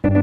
Stairs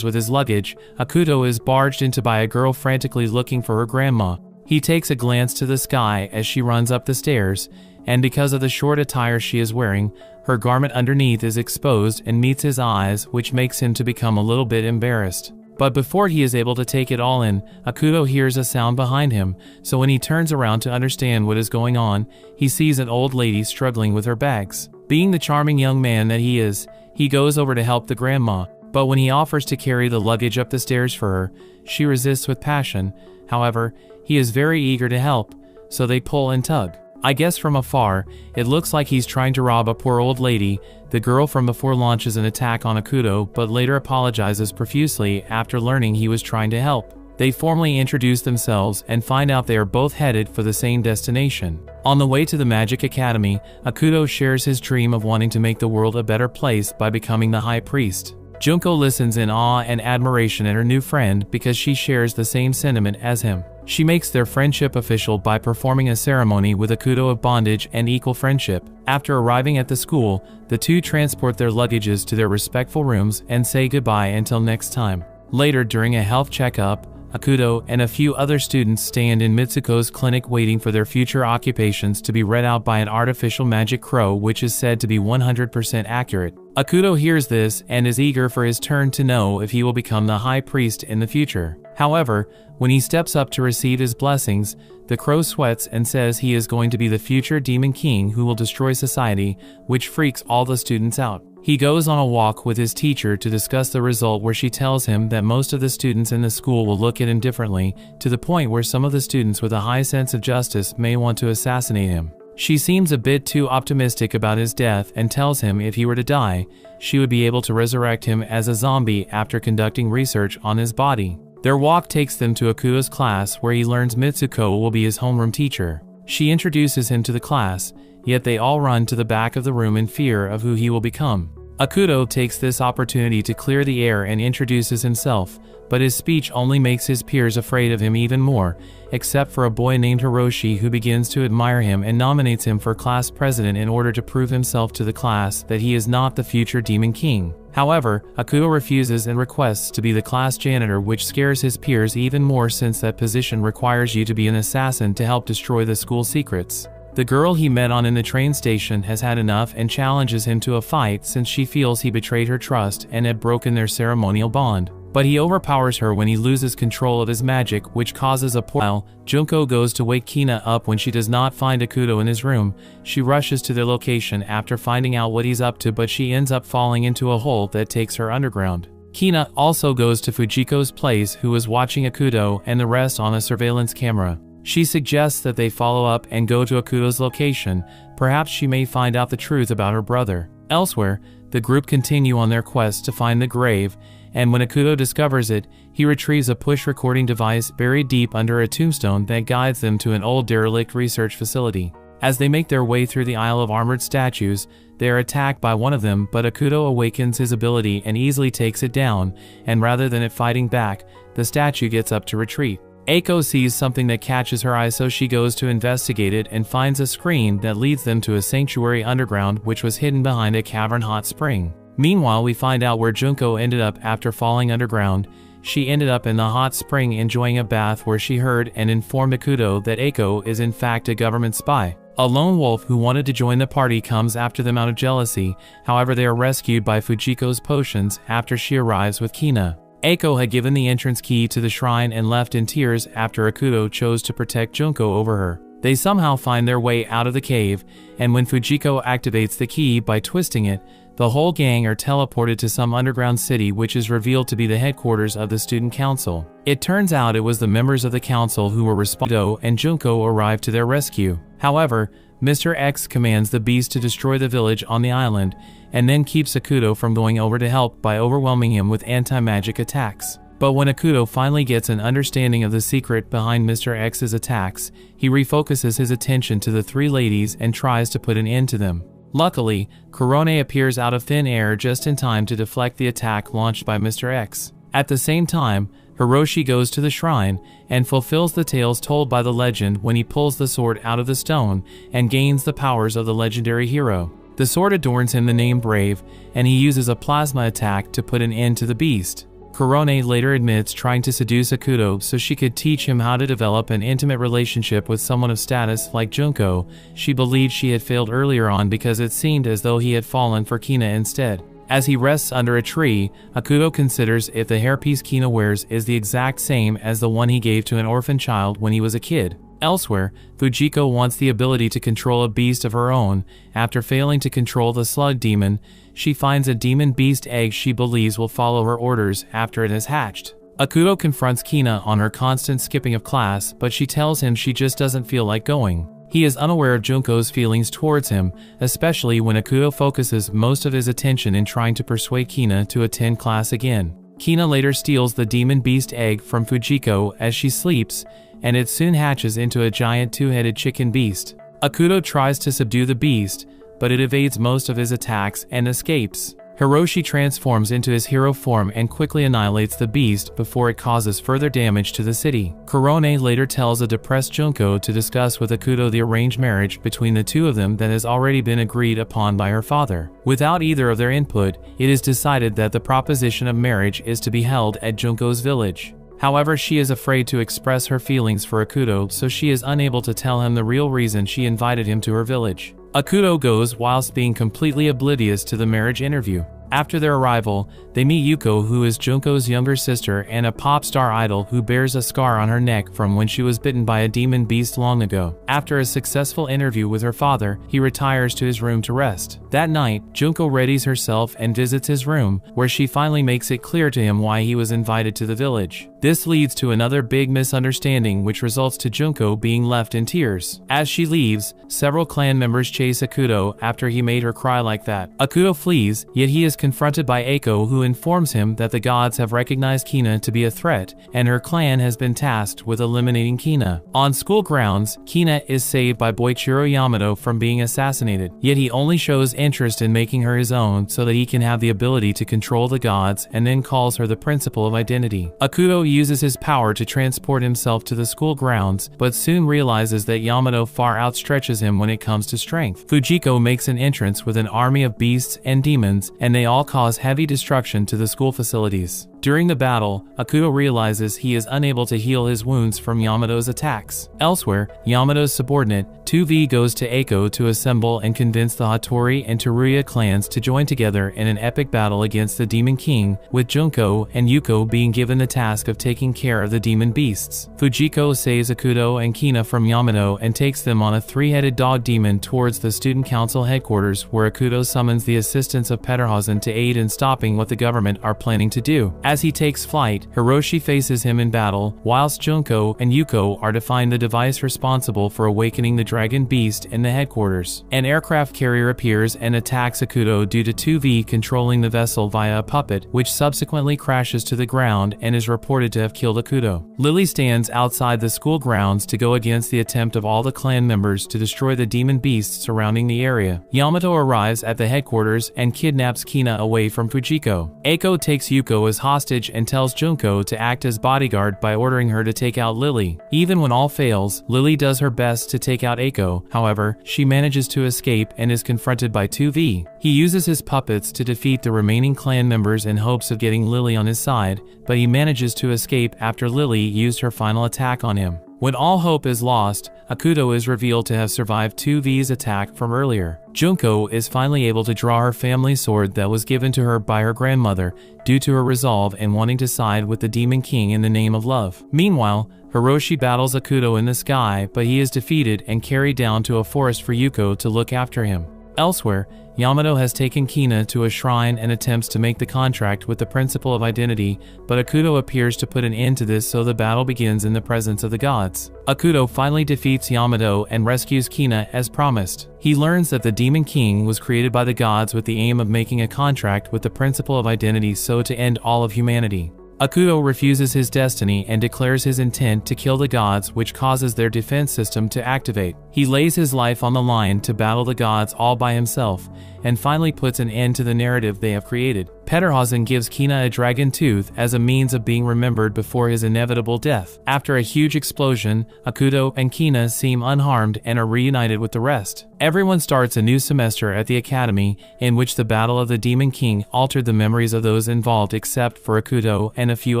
with his luggage, Akuto is barged into by a girl frantically looking for her grandma. He takes a glance to the sky as she runs up the stairs, and because of the short attire she is wearing, her garment underneath is exposed and meets his eyes, which makes him to become a little bit embarrassed. But before he is able to take it all in, Akuto hears a sound behind him, so when he turns around to understand what is going on, he sees an old lady struggling with her bags. Being the charming young man that he is, he goes over to help the grandma. But when he offers to carry the luggage up the stairs for her, she resists with passion. However, he is very eager to help, so they pull and tug. I guess from afar, it looks like he's trying to rob a poor old lady. The girl from before launches an attack on Akuto, but later apologizes profusely after learning he was trying to help. They formally introduce themselves and find out they are both headed for the same destination. On the way to the Magic Academy, Akuto shares his dream of wanting to make the world a better place by becoming the High Priest. Junko listens in awe and admiration at her new friend because she shares the same sentiment as him. She makes their friendship official by performing a ceremony with Akuto of bondage and equal friendship. After arriving at the school, the two transport their luggages to their respectful rooms and say goodbye until next time. Later, during a health checkup, Akuto and a few other students stand in Mitsuko's clinic waiting for their future occupations to be read out by an artificial magic crow which is said to be 100% accurate. Akuto hears this and is eager for his turn to know if he will become the High Priest in the future. However, when he steps up to receive his blessings, the crow sweats and says he is going to be the future Demon King who will destroy society, which freaks all the students out. He goes on a walk with his teacher to discuss the result where she tells him that most of the students in the school will look at him differently, to the point where some of the students with a high sense of justice may want to assassinate him. She seems a bit too optimistic about his death and tells him if he were to die, she would be able to resurrect him as a zombie after conducting research on his body. Their walk takes them to Akuto's class where he learns Mitsuko will be his homeroom teacher. She introduces him to the class, yet they all run to the back of the room in fear of who he will become. Akuto takes this opportunity to clear the air and introduces himself, but his speech only makes his peers afraid of him even more, except for a boy named Hiroshi who begins to admire him and nominates him for class president in order to prove himself to the class that he is not the future Demon King. However, Akuto refuses and requests to be the class janitor, which scares his peers even more since that position requires you to be an assassin to help destroy the school secrets. The girl he met on in the train station has had enough and challenges him to a fight since she feels he betrayed her trust and had broken their ceremonial bond. But he overpowers her when he loses control of his magic, which causes a while Junko goes to wake Kina up when she does not find Akuto in his room. She rushes to their location after finding out what he's up to, but she ends up falling into a hole that takes her underground. Kina also goes to Fujiko's place, who is watching Akuto and the rest on a surveillance camera. She suggests that they follow up and go to Akuto's location. Perhaps she may find out the truth about her brother. Elsewhere, the group continue on their quest to find the grave, and when Akuto discovers it, he retrieves a push recording device buried deep under a tombstone that guides them to an old derelict research facility. As they make their way through the aisle of armored statues, they are attacked by one of them, but Akuto awakens his ability and easily takes it down, and rather than it fighting back, the statue gets up to retreat. Eiko sees something that catches her eye, so she goes to investigate it and finds a screen that leads them to a sanctuary underground which was hidden behind a cavern hot spring. Meanwhile, we find out where Junko ended up after falling underground. She ended up in the hot spring enjoying a bath where she heard and informed Akuto that Eiko is in fact a government spy. A lone wolf who wanted to join the party comes after them out of jealousy. However, they are rescued by Fujiko's potions after she arrives with Kina. Eiko had given the entrance key to the shrine and left in tears after Akuto chose to protect Junko over her. They somehow find their way out of the cave, and when Fujiko activates the key by twisting it, the whole gang are teleported to some underground city which is revealed to be the headquarters of the student council. It turns out it was the members of the council who were responsible, and Junko arrived to their rescue. However, Mr. X commands the beast to destroy the village on the island, and then keeps Akuto from going over to help by overwhelming him with anti-magic attacks. But when Akuto finally gets an understanding of the secret behind Mr. X's attacks, he refocuses his attention to the three ladies and tries to put an end to them. Luckily, Korone appears out of thin air just in time to deflect the attack launched by Mr. X. At the same time, Hiroshi goes to the shrine and fulfills the tales told by the legend when he pulls the sword out of the stone and gains the powers of the legendary hero. The sword adorns him the name Brave, and he uses a plasma attack to put an end to the beast. Korone later admits trying to seduce Akuto so she could teach him how to develop an intimate relationship with someone of status like Junko. She believed she had failed earlier on because it seemed as though he had fallen for Kina instead. As he rests under a tree, Akuto considers if the hairpiece Kina wears is the exact same as the one he gave to an orphan child when he was a kid. Elsewhere, Fujiko wants the ability to control a beast of her own. After failing to control the slug demon, she finds a demon beast egg she believes will follow her orders after it has hatched. Akuto confronts Kina on her constant skipping of class, but she tells him she just doesn't feel like going. He is unaware of Junko's feelings towards him, especially when Akuto focuses most of his attention in trying to persuade Kina to attend class again. Kina later steals the demon beast egg from Fujiko as she sleeps, and it soon hatches into a giant two-headed chicken beast. Akuto tries to subdue the beast, but it evades most of his attacks and escapes. Hiroshi transforms into his hero form and quickly annihilates the beast before it causes further damage to the city. Korone later tells a depressed Junko to discuss with Akuto the arranged marriage between the two of them that has already been agreed upon by her father. Without either of their input, it is decided that the proposition of marriage is to be held at Junko's village. However, she is afraid to express her feelings for Akuto, so she is unable to tell him the real reason she invited him to her village. Akuto goes whilst being completely oblivious to the marriage interview. After their arrival, they meet Yuko, who is Junko's younger sister and a pop star idol who bears a scar on her neck from when she was bitten by a demon beast long ago. After a successful interview with her father, he retires to his room to rest. That night, Junko readies herself and visits his room, where she finally makes it clear to him why he was invited to the village. This leads to another big misunderstanding, which results to Junko being left in tears. As she leaves, several clan members chase Akuto after he made her cry like that. Akuto flees, yet he is confronted by Eiko, who informs him that the gods have recognized Kina to be a threat, and her clan has been tasked with eliminating Kina. On school grounds, Kina is saved by Boichiro Yamato from being assassinated, yet he only shows interest in making her his own so that he can have the ability to control the gods, and then calls her the principle of identity. Akuto uses his power to transport himself to the school grounds, but soon realizes that Yamato far outstretches him when it comes to strength. Fujiko makes an entrance with an army of beasts and demons, and they all cause heavy destruction to the school facilities. During the battle, Akuto realizes he is unable to heal his wounds from Yamato's attacks. Elsewhere, Yamato's subordinate, 2V, goes to Eiko to assemble and convince the Hattori and Teruya clans to join together in an epic battle against the Demon King, with Junko and Yuko being given the task of taking care of the demon beasts. Fujiko saves Akuto and Kina from Yamato and takes them on a three-headed dog demon towards the student council headquarters, where Akuto summons the assistance of Petterhausen to aid in stopping what the government are planning to do. As he takes flight, Hiroshi faces him in battle, whilst Junko and Yuko are to find the device responsible for awakening the dragon beast in the headquarters. An aircraft carrier appears and attacks Akuto due to 2V controlling the vessel via a puppet, which subsequently crashes to the ground and is reported to have killed Akuto. Lily stands outside the school grounds to go against the attempt of all the clan members to destroy the demon beasts surrounding the area. Yamato arrives at the headquarters and kidnaps Kina away from Fujiko. Eiko takes Yuko as hostage and tells Junko to act as bodyguard by ordering her to take out Lily. Even when all fails, Lily does her best to take out Eiko. However, she manages to escape and is confronted by 2V. He uses his puppets to defeat the remaining clan members in hopes of getting Lily on his side, but he manages to escape after Lily used her final attack on him. When all hope is lost, Akuto is revealed to have survived 2V's attack from earlier. Junko is finally able to draw her family sword that was given to her by her grandmother due to her resolve in wanting to side with the Demon King in the name of love. Meanwhile, Hiroshi battles Akuto in the sky, but he is defeated and carried down to a forest for Yuko to look after him. Elsewhere, Yamato has taken Kina to a shrine and attempts to make the contract with the principle of identity, but Akuto appears to put an end to this, so the battle begins in the presence of the gods. Akuto finally defeats Yamato and rescues Kina as promised. He learns that the Demon King was created by the gods with the aim of making a contract with the principle of identity so to end all of humanity. Akuto refuses his destiny and declares his intent to kill the gods, which causes their defense system to activate. He lays his life on the line to battle the gods all by himself, and finally puts an end to the narrative they have created. Pederhausen gives Kina a dragon tooth as a means of being remembered before his inevitable death. After a huge explosion, Akuto and Kina seem unharmed and are reunited with the rest. Everyone starts a new semester at the academy, in which the Battle of the Demon King altered the memories of those involved except for Akuto and a few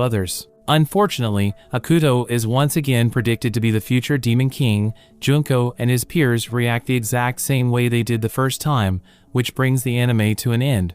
others. Unfortunately, Akuto is once again predicted to be the future Demon King. Junko and his peers react the exact same way they did the first time, which brings the anime to an end.